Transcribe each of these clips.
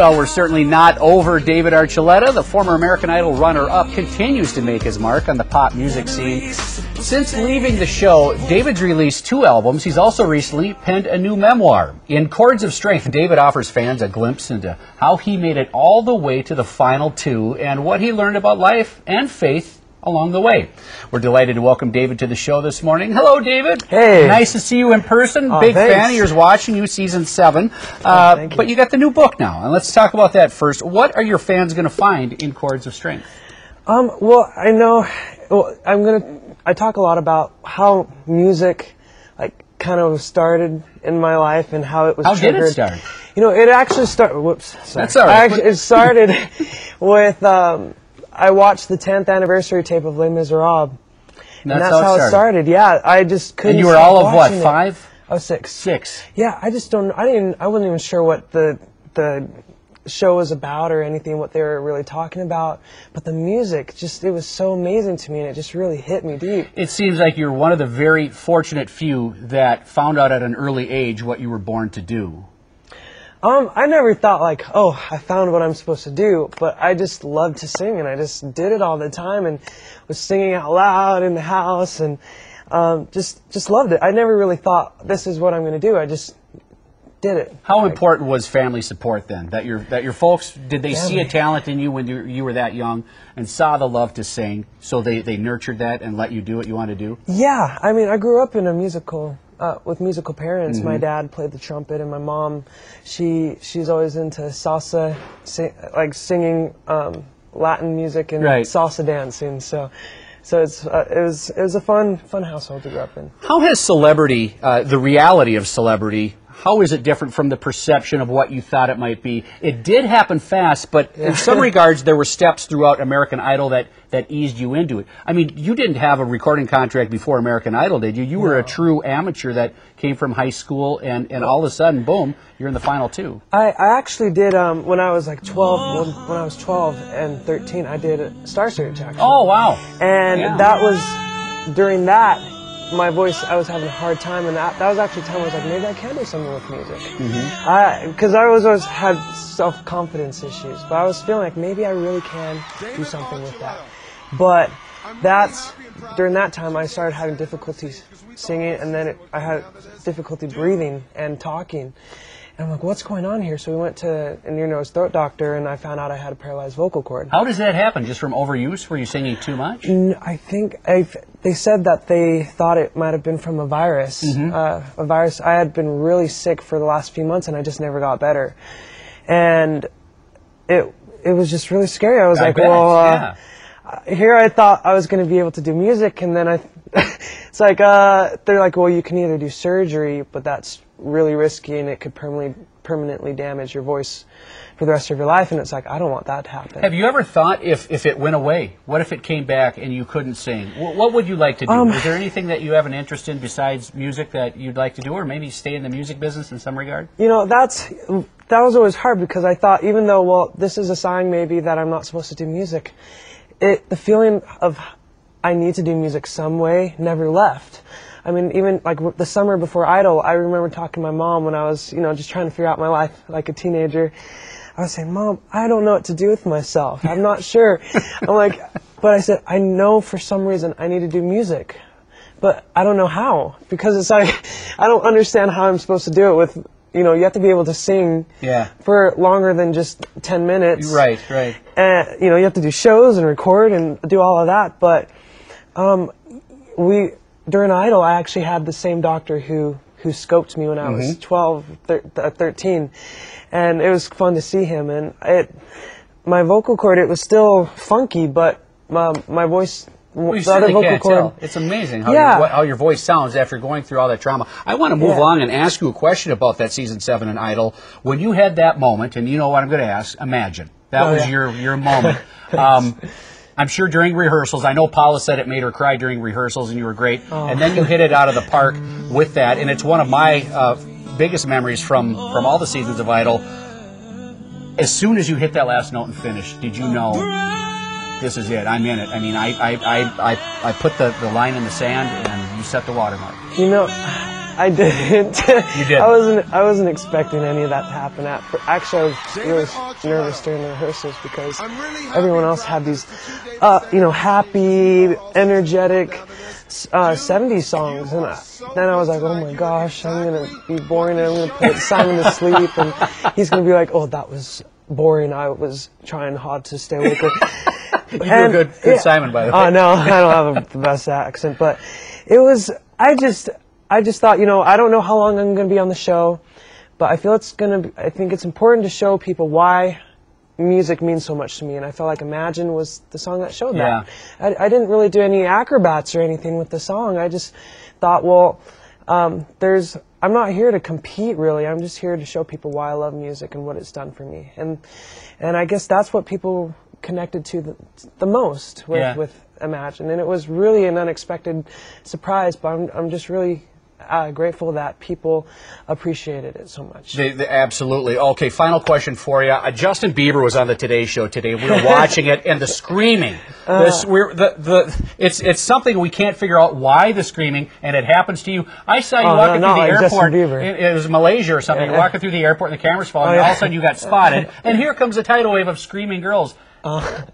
Well, we're certainly not over David Archuleta. The former American Idol runner-up continues to make his mark on the pop music scene. Since leaving the show, David's released 2 albums. He's also recently penned a new memoir. In Chords of Strength, David offers fans a glimpse into how he made it all the way to the final 2 and what he learned about life and faith along the way. We're delighted to welcome David to the show this morning. Hello, David. Hey. Nice to see you in person. Big thanks. fan of yours, watching you season 7. Thank you. But you got the new book now, and let's talk about that first. What are your fans going to find in Chords of Strength? Well, I know. Well, I talk a lot about how music, kind of started in my life and how it was triggered. How did it start? It actually started. Whoops. Sorry. That's all right. It started with. I watched the 10th anniversary tape of Les Miserables. And that's how it started. Yeah, I just couldn't. And you were stop all of what, watching it. 5? I was 6. 6. Yeah, I wasn't even sure what the show was about or anything, what they were really talking about. But the music, it was so amazing to me, and it just really hit me deep. It seems like you're one of the very fortunate few that found out at an early age what you were born to do. I never thought I found what I'm supposed to do, but I just loved to sing, and I just did it all the time, and was singing out loud in the house, and just loved it. I never really thought this is what I'm going to do. I just did it. How important was family support then? That your folks, did they see a talent in you when you were that young and saw the love to sing, so they nurtured that and let you do what you want to do? Yeah, I grew up in a musical. With musical parents. My dad played the trumpet, and my mom, she's always into salsa, singing Latin music and salsa dancing. So it was a fun household to grow up in. How has celebrity, the reality of celebrity, how is it different from the perception of what you thought it might be? It did happen fast, but in some regards there were steps throughout American Idol that eased you into it. I mean, you didn't have a recording contract before American Idol, did you? You were a true amateur that came from high school, and all of a sudden, boom, you're in the final 2. I actually did, when I was 12, when I was 12 and 13, I did a Star Search, actually. Oh, wow. And that was, during that, my voice, I was having a hard time, and that was actually a time I was like, maybe I can do something with music. Because I always had self-confidence issues, but I was feeling like maybe I really can do something with that. But during that time I started having difficulties singing, and then I had difficulty breathing and talking. And I'm like, what's going on here? So we went to an ear, nose, throat doctor, and I found out I had a paralyzed vocal cord. How does that happen? Just from overuse? Were you singing too much? I think they said that they thought it might have been from a virus. A virus. I had been really sick for the last few months, and I just never got better. And it was just really scary. I was here I thought I was going to be able to do music, and then it's like they're like, well, you can either do surgery, but that's really risky, and it could permanently damage your voice for the rest of your life. And it's like, I don't want that to happen. Have you ever thought if it went away, what if it came back and you couldn't sing? What would you like to do? Is there anything that you have an interest in besides music that you'd like to do, or maybe stay in the music business in some regard? That was always hard, because I thought, even though, well, this is a sign maybe that I'm not supposed to do music, the feeling of I need to do music some way never left. I mean, even the summer before Idol, I remember talking to my mom when I was, just trying to figure out my life like a teenager. I was saying, Mom, I don't know what to do with myself. I'm not sure. But I said, I know for some reason I need to do music, but I don't know how, because it's like, I don't understand how I'm supposed to do it with, you have to be able to sing for longer than just 10 minutes. Right. And, you have to do shows and record and do all of that. But during Idol, I actually had the same doctor who scoped me when I was 13. And it was fun to see him. And my vocal cord, it was still funky, but my voice... Well, you certainly can't tell. It's amazing how your voice sounds after going through all that trauma. I want to move along and ask you a question about that season 7 in Idol. When you had that moment, and you know what I'm going to ask, imagine. That was your moment. I'm sure during rehearsals, I know Paula said it made her cry during rehearsals, and you were great. And then you hit it out of the park with that, and it's one of my biggest memories from all the seasons of Idol. As soon as you hit that last note and finished, did you know, this is it, I'm in it? I mean, I put the line in the sand, and you set the watermark. I didn't. You did. I wasn't expecting any of that to happen. Actually, I was really nervous during the rehearsals because everyone else had these, happy, energetic 70s songs, and then I was like, oh my gosh, I'm gonna be boring, and I'm gonna put Simon to sleep, and he's gonna be like, oh, that was boring. I was trying hard to stay awake. You do a good Simon, by the way. Oh no, I don't have the best accent, but it was. I just thought, I don't know how long I'm going to be on the show, but I feel I think it's important to show people why music means so much to me, and I felt like Imagine was the song that showed that. I didn't really do any acrobats or anything with the song. I just thought, well, I'm not here to compete, really. I'm just here to show people why I love music and what it's done for me, and I guess that's what people connected to the most with Imagine, and it was really an unexpected surprise, but I'm just really grateful that people appreciated it so much. Absolutely. Okay, final question for you. Justin Bieber was on the Today Show today. We were watching it, and the screaming. It's something we can't figure out why the screaming, and it happens to you. I saw you walking through the airport. It was Malaysia or something. You're walking through the airport, and the camera's following, and all of a sudden you got spotted, and here comes a tidal wave of screaming girls.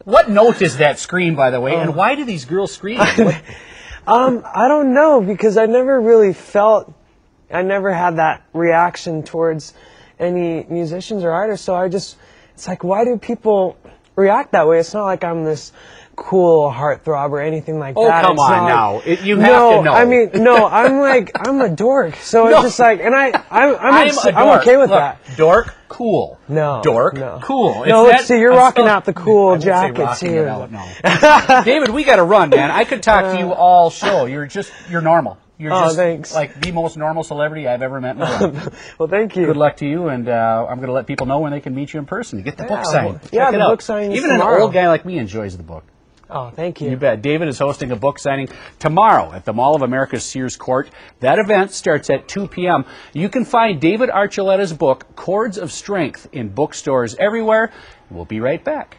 What note is that scream, by the way, and why do these girls scream? I don't know, because I never had that reaction towards any musicians or artists, so it's like, why do people react that way? It's not like I'm this cool heartthrob or anything like that. Oh, come on now. You have to know. I mean, no, I'm a dork, so it's just like, and I'm okay with that. Dork, cool. No. Dork, cool. No, let's see, you're rocking out the cool jackets here. No. David, we got to run, man. I could talk to you all show. You're normal. You're just thanks. Like the most normal celebrity I've ever met in my life. Well, thank you. Good luck to you, and I'm going to let people know when they can meet you in person. Get the book signed. Yeah, the book signing Even tomorrow. An old guy like me enjoys the book. Oh, thank you. You bet. David is hosting a book signing tomorrow at the Mall of America's Sears Court. That event starts at 2 p.m. You can find David Archuleta's book, Chords of Strength, in bookstores everywhere. We'll be right back.